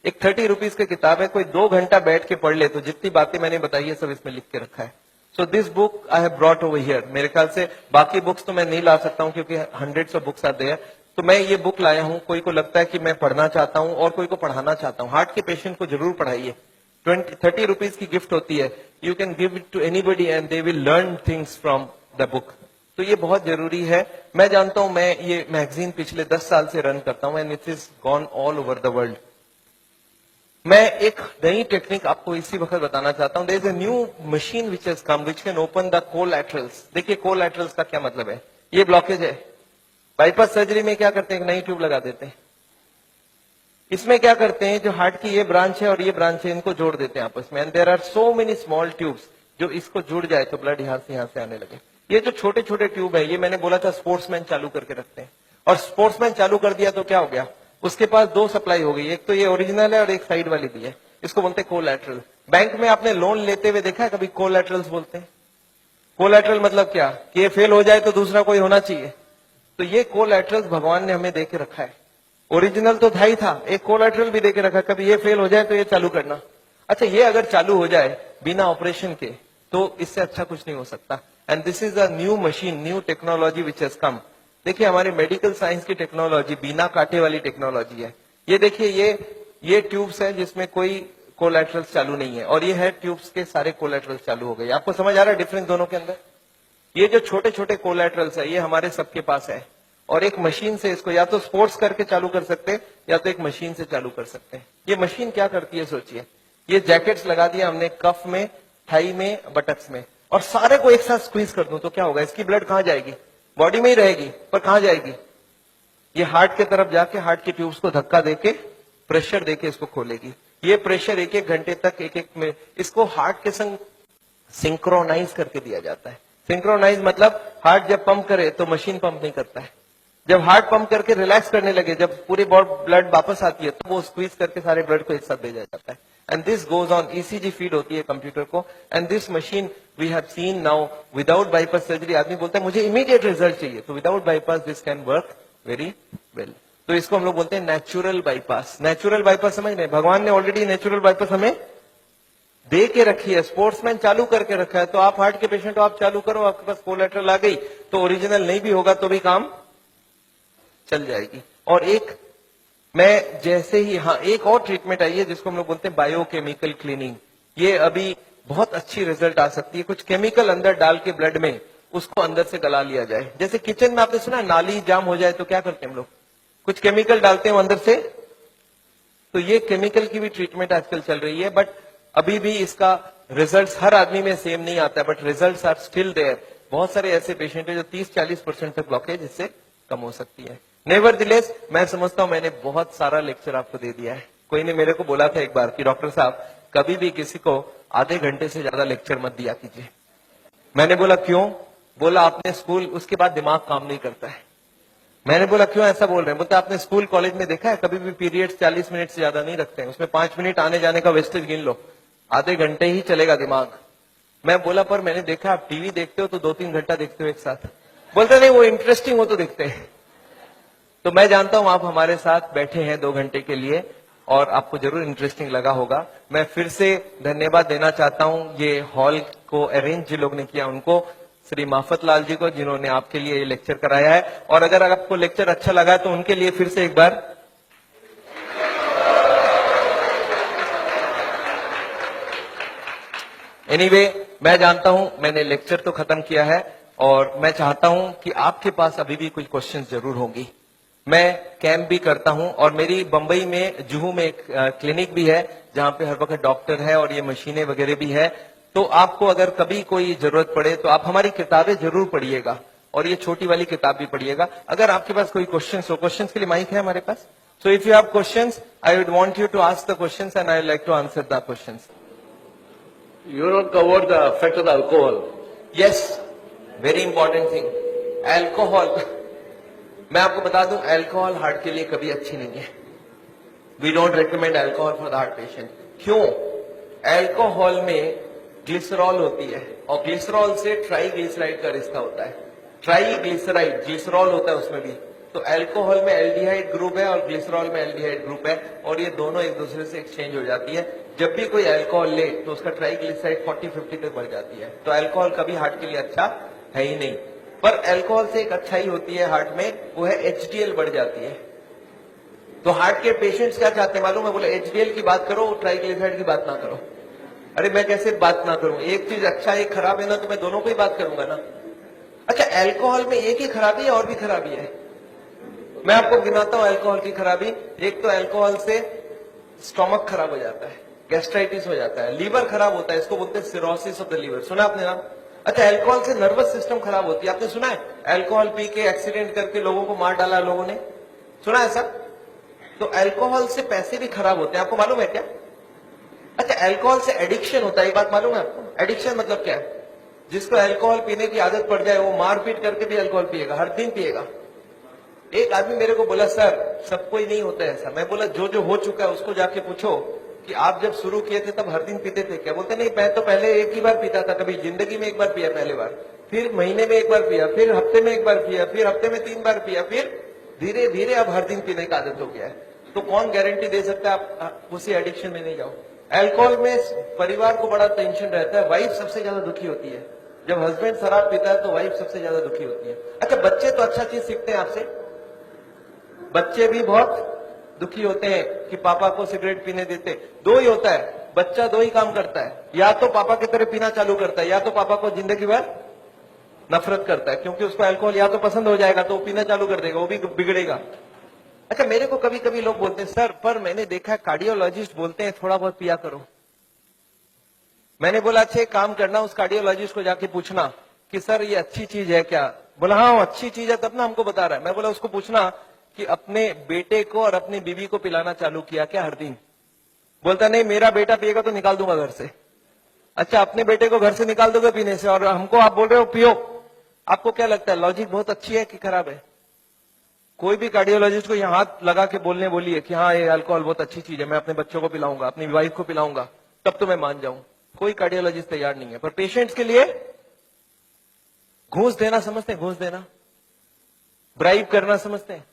एक 30 रुपीज की किताब है, कोई 2 घंटा बैठ के पढ़ ले तो जितनी बातें मैंने बताई है सब इसमें लिख के रखा है। So this book I have brought over here. मेरे ख्याल से बाकी बुक्स तो मैं नहीं ला सकता हूं क्योंकि hundreds of books are there. तो मैं ये बुक लाया हूं, कोई को लगता है कि मैं पढ़ना चाहता हूं और कोई को पढ़ाना चाहता हूं। हार्ट के पेशेंट को जरूर पढ़ाइए। 30 रुपीज की गिफ्ट होती है, you can give it to anybody and they will learn things from the book. तो ये बहुत जरूरी है। मैं जानता हूं, मैं ये मैगजीन पिछले 10 साल से रन करता हूं and it is gone all over the world. मैं एक नई टेक्निक आपको इसी वक्त बताना चाहता हूं। There is a new machine which has come which can open the collaterals. देखिए कोलैटरल्स का क्या मतलब है। ये ब्लॉकेज है, बाईपास सर्जरी में क्या करते हैं, एक नई ट्यूब लगा देते हैं। इसमें क्या करते हैं, जो हार्ट की ये ब्रांच है और ये ब्रांच है, इनको जोड़ देते हैं आपस में। And there are so many small tubes, जो इसको जुड़ जाए तो ब्लड यहां से आने लगे। ये जो छोटे छोटे ट्यूब है, ये मैंने बोला था स्पोर्ट्समैन चालू करके रखते हैं। और स्पोर्ट्समैन चालू कर दिया तो क्या हो गया, उसके पास 2 सप्लाई हो गई। एक तो ये ओरिजिनल है और एक साइड वाली भी है। इसको बोलते हैं कोलैटरल। बैंक में आपने लोन लेते हुए देखा है कभी? कोलैटरल्स बोलते हैं। कोलैटरल मतलब क्या, कि ये फेल हो जाए तो दूसरा कोई होना चाहिए। तो ये कोलैटरल्स भगवान ने हमें दे के रखा है। ओरिजिनल तो था ही था, एक कोलैटरल भी देके रखा, कभी ये फेल हो जाए तो ये चालू करना। अच्छा, ये अगर चालू हो जाए बिना ऑपरेशन के तो इससे अच्छा कुछ नहीं हो सकता। And this is a new machine, new technology which has कम। देखिए हमारी मेडिकल साइंस की टेक्नोलॉजी बिना कांटे वाली टेक्नोलॉजी है। ये देखिए ये ट्यूब्स है जिसमें कोई कोलैटरल्स चालू नहीं है, और ये है ट्यूब्स के सारे कोलैटरल्स चालू हो गए। आपको समझ आ रहा है डिफरेंस दोनों के अंदर? ये जो छोटे छोटे कोलैटरल्स है ये हमारे सबके पास है, और एक मशीन से इसको या तो स्पोर्ट्स करके चालू कर सकते हैं या तो एक मशीन से चालू कर सकते हैं। ये मशीन क्या करती है सोचिए, ये जैकेट्स लगा दिया हमने कफ में, थाई में, बटक्स में, और सारे को एक साथ स्क्वीज कर दूं तो क्या होगा, इसकी ब्लड कहां जाएगी? बॉडी में ही रहेगी, पर कहां जाएगी? ये हार्ट की तरफ जाके हार्ट की ट्यूब्स को धक्का देके प्रेशर देके इसको खोलेगी। ये प्रेशर 1-1 घंटे तक एक में इसको हार्ट के संग सिंक्रोनाइज करके दिया जाता है। सिंक्रोनाइज मतलब हार्ट जब पंप करे तो मशीन पंप नहीं करता है। जब हार्ट पंप करके रिलैक्स करने लगे, जब पूरी ब्लड वापस आती है तो वो स्क्वीज करके सारे ब्लड को एक साथ भेजा जाता है। And this goes on, ECG feed होती है कंप्यूटर को। And this machine we have seen now without bypass surgery. आदमी बोलता है मुझे इमीडिएट रिजल्ट चाहिए, तो without bypass this can work very well. तो इसको हम लोग बोलते हैं नेचुरल बाईपास। नेचुरल बाईपास समझ रहे हैं, भगवान ने ऑलरेडी नेचुरल बाईपास हमें दे के रखी है, स्पोर्ट्समैन चालू करके रखा है। तो आप हार्ट के पेशेंट हो, आप चालू करो, आपके पास कोलैटरल आ गई तो ओरिजिनल नहीं भी होगा तो भी काम चल जाएगी। और एक मैं जैसे ही एक और ट्रीटमेंट आई है जिसको हम लोग बोलते हैं बायोकेमिकल क्लीनिंग। ये अभी बहुत अच्छी रिजल्ट आ सकती है। कुछ केमिकल अंदर डाल के ब्लड में उसको अंदर से गला लिया जाए। जैसे किचन में आपने सुना नाली जाम हो जाए तो क्या करते हैं हम लोग, कुछ केमिकल डालते हैं अंदर से। तो ये केमिकल की भी ट्रीटमेंट आजकल चल रही है, बट अभी भी इसका रिजल्ट हर आदमी में सेम नहीं आता है, but result are still there. बहुत सारे ऐसे पेशेंट है जो 30-40% तक ब्लॉकेज इससे कम हो सकती है। नेवरदिलेस मैं समझता हूं मैंने बहुत सारा लेक्चर आपको दे दिया है। कोई ने मेरे को बोला था एक बार कि डॉक्टर साहब कभी भी किसी को आधे घंटे से ज्यादा लेक्चर मत दिया कीजिए। मैंने बोला क्यों? बोला आपने स्कूल, उसके बाद दिमाग काम नहीं करता है। मैंने बोला क्यों ऐसा बोल रहे हैं? बोलते आपने स्कूल कॉलेज में देखा है कभी भी पीरियड्स 40 मिनट से ज्यादा नहीं रखते हैं, उसमें 5 मिनट आने जाने का वेस्टेज गिन लो, आधे घंटे ही चलेगा दिमाग। मैं बोला पर मैंने देखा आप टीवी देखते हो तो 2-3 घंटा देखते हो एक साथ। बोलते नहीं वो इंटरेस्टिंग हो तो देखते हैं। तो मैं जानता हूं आप हमारे साथ बैठे हैं 2 घंटे के लिए और आपको जरूर इंटरेस्टिंग लगा होगा। मैं फिर से धन्यवाद देना चाहता हूं ये हॉल को अरेंज जिन लोग ने किया उनको, श्री माफत लाल जी को जिन्होंने आपके लिए ये लेक्चर कराया है। और अगर आपको लेक्चर अच्छा लगा तो उनके लिए फिर से एक बार एनीवे मैं जानता हूं मैंने लेक्चर तो खत्म किया है और मैं चाहता हूं कि आपके पास अभी भी कोई क्वेश्चंस जरूर होंगी। मैं कैंप भी करता हूं और मेरी बंबई में जुहू में एक क्लिनिक भी है जहां पे हर वक्त डॉक्टर है और ये मशीनें वगैरह भी है। तो आपको अगर कभी कोई जरूरत पड़े तो आप हमारी किताबें जरूर पढ़िएगा और ये छोटी वाली किताब भी पढ़िएगा। अगर आपके पास कोई क्वेश्चन हो, क्वेश्चन के लिए माइक है हमारे पास। So if you have questions I would want you to ask the questions and I would like to answer the questions. You not covered the effect of the alcohol. Yes, very important thing, alcohol. मैं आपको बता दूं alcohol heart के लिए कभी अच्छी नहीं है। We don't recommend alcohol for the heart patient. क्यों? एल्कोहल में ग्लिसरॉल होती है और ग्लिसरॉल से ट्राईग्लिसराइड का रिश्ता होता है। ट्राईग्लिसराइड ग्लिसरॉल होता है उसमें भी। तो एल्कोहल में एल्डिहाइड ग्रुप है और ग्लिसरॉल में एल्डिहाइड ग्रुप है और ये दोनों एक दूसरे से एक्सचेंज हो जाती है। जब भी कोई अल्कोहल ले तो उसका ट्राईग्लिसराइड 40-50 तक बढ़ जाती है। तो अल्कोहल कभी हार्ट के लिए अच्छा है ही नहीं। पर अल्कोहल से एक अच्छाई होती है हार्ट में, वो है एचडीएल बढ़ जाती है। तो हार्ट के पेशेंट्स क्या चाहते हैं मालूम है? बोले एचडीएल की बात करो, ट्राईग्लिसराइड की बात ना करो। अरे मैं कैसे बात ना करूं? एक चीज अच्छा एक खराब है ना, तो मैं दोनों को ही बात करूंगा ना। अच्छा, अल्कोहल में एक ही खराबी है और भी खराबी है। मैं आपको गिनाता हूं अल्कोहल की खराबी। एक तो अल्कोहल से स्टोमक खराब हो जाता है, गैस्ट्राइटिस हो जाता है, लीवर खराब होता है, इसको बोलते हैं सिरोसिस ऑफ द लीवर। सुना आपने नाम? अच्छा, अल्कोहल से नर्वस सिस्टम खराब होती है। आपने सुना है अल्कोहल पी के एक्सीडेंट करके लोगों को मार डाला लोगों ने? सुना है ऐसा? तो अल्कोहल से पैसे भी खराब होते हैं, आपको मालूम है क्या? अच्छा, अल्कोहल से एडिक्शन होता है, ये बात मालूम है आपको? एडिक्शन मतलब क्या है? जिसको अल्कोहल पीने की आदत पड़ जाए वो मारपीट करके भी अल्कोहल पिएगा, हर दिन पिएगा। एक आदमी मेरे को बोला सर सबको ही नहीं होता है ऐसा। मैं बोला जो जो हो चुका है उसको जाके पूछो कि आप जब शुरू किए थे तब हर दिन पीते थे क्या? बोलते नहीं, मैं तो पहले एक ही बार पीता था, कभी जिंदगी में एक बार पिया पहले बार, फिर महीने में एक बार पिया, फिर हफ्ते में एक बार पिया, फिर हफ्ते में 3 बार पिया, फिर धीरे धीरे अब हर दिन पीने की आदत हो गया है। तो कौन गारंटी दे सकता है आप उसी एडिक्शन में नहीं जाओ? अल्कोहल में परिवार को बड़ा टेंशन रहता है, वाइफ सबसे ज्यादा दुखी होती है। जब हस्बैंड शराब पीता है तो वाइफ सबसे ज्यादा दुखी होती है। अच्छा, बच्चे तो अच्छा चीज सीखते हैं आपसे, बच्चे भी बहुत दुखी होते हैं कि पापा को सिगरेट पीने देते। दो ही होता है, बच्चा दो ही काम करता है, या तो पापा की तरह पीना चालू करता है या तो पापा को जिंदगी भर नफरत करता है, क्योंकि उसको अल्कोहल या तो पसंद हो जाएगा तो वो पीना चालू कर देगा, वो भी बिगड़ेगा। अच्छा, मेरे को कभी कभी लोग बोलते हैं सर पर मैंने देखा है कार्डियोलॉजिस्ट बोलते हैं थोड़ा बहुत पिया करो। मैंने बोला अच्छा एक काम करना, उस कार्डियोलॉजिस्ट को जाके पूछना कि सर ये अच्छी चीज है क्या? बोला हाँ अच्छी चीज है तब ना हमको बता रहा है। मैं बोला उसको पूछना कि अपने बेटे को और अपनी बीवी को पिलाना चालू किया क्या हर दिन? बोलता नहीं, मेरा बेटा पिएगा तो निकाल दूंगा घर से। अच्छा, अपने बेटे को घर से निकाल दोगे पीने से और हमको आप बोल रहे हो पियो? आपको क्या लगता है लॉजिक बहुत अच्छी है कि खराब है? कोई भी कार्डियोलॉजिस्ट को यहाँ हाथ लगा के बोलिए कि हाँ ये अल्कोहल बहुत अच्छी चीज है, मैं अपने बच्चों को पिलाऊंगा, अपनी वाइफ को पिलाऊंगा, तब तो मैं मान जाऊं। कोई कार्डियोलॉजिस्ट तैयार नहीं है। पर पेशेंट्स के लिए घूस देना समझते हैं? घूस देना, ब्राइब करना समझते हैं?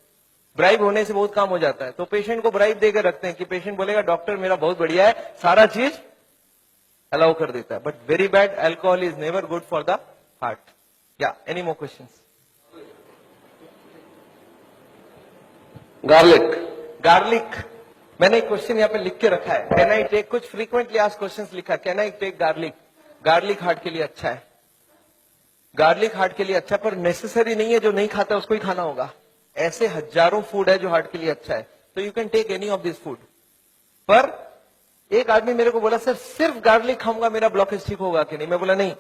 ब्राइब होने से बहुत काम हो जाता है। तो पेशेंट को ब्राइब देकर रखते हैं कि पेशेंट बोलेगा डॉक्टर मेरा बहुत बढ़िया है, सारा चीज अलाउ कर देता है। But very bad, alcohol is never good for the heart. या एनी मोर क्वेश्चंस? गार्लिक, मैंने एक क्वेश्चन यहाँ पे लिख के रखा है, कैन आई टेक, कुछ फ्रीक्वेंटली आस्क्ड क्वेश्चंस लिखा है, can I take garlic? Garlic heart के लिए अच्छा है, गार्लिक हार्ट के लिए अच्छा, पर नेसेसरी नहीं है जो नहीं खाता उसको ही खाना होगा। ऐसे हजारों फूड है जो हार्ट के लिए अच्छा है, तो you can take any of this food. पर एक आदमी मेरे को बोला सर सिर्फ गार्लिक खाऊंगा मेरा ब्लॉकेज ठीक होगा कि नहीं? मैं बोला नहीं,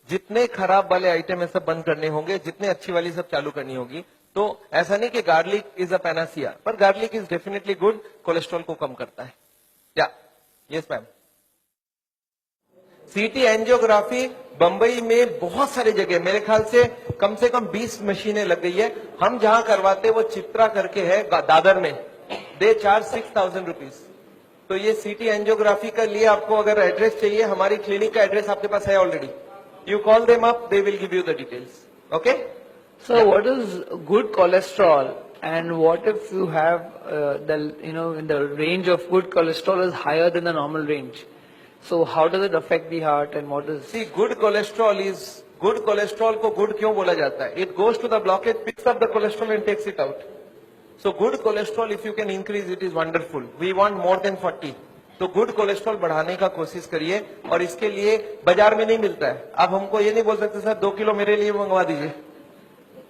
जितने खराब वाले आइटम है सब बंद करने होंगे, जितने अच्छी वाली सब चालू करनी होगी। तो ऐसा नहीं कि गार्लिक इज अ पैनासिया, पर garlic is definitely good, cholesterol को कम करता है। या yes ma'am. CT angiography Bombay में बहुत सारी जगह, मेरे ख्याल से कम 20 मशीनें लग गई है। हम जहां करवाते वो चित्रा करके है दादर में, दे चार्ज 6000 रुपीज। तो ये सीटी एंजियोग्राफी का लिए आपको अगर एड्रेस चाहिए, हमारी क्लिनिक का एड्रेस आपके पास है already, you call them up, they will give you the details. Okay So what is good cholesterol, and what if you have the range of good cholesterol is higher than the normal range? So how does it affect the heart, and what is? See, good cholesterol को good क्यों बोला जाता है? It goes to the blockage, picks up the cholesterol and takes it out. So good cholesterol, if you can increase it, is wonderful. We want more than 40. तो good cholesterol बढ़ाने का कोशिश करिए, और इसके लिए बाजार में नहीं मिलता है। आप हमको ये नहीं बोल सकते सर 2 किलो मेरे लिए मंगवा दीजिए।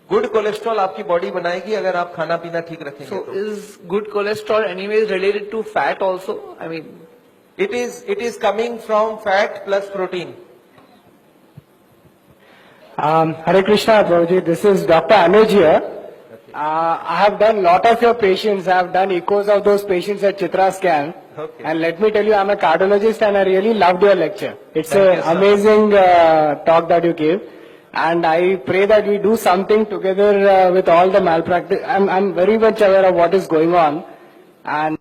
गुड कोलेस्ट्रॉल आपकी बॉडी बनाएगी अगर आप खाना पीना ठीक रखेंगे So तो। is good cholesterol anyways related to fat also? I mean, It is coming from fat plus protein. Hare Krishna, Prabhuji. This is Dr. Anuj here. I have done lot of your patients. I have done echoes of those patients at Chitra Scan. Okay. And let me tell you, I'm a cardiologist and I really loved your lecture. It's Thank you, an sir. amazing talk that you gave. And I pray that we do something together with all the malpractice. I'm very much aware of what is going on. And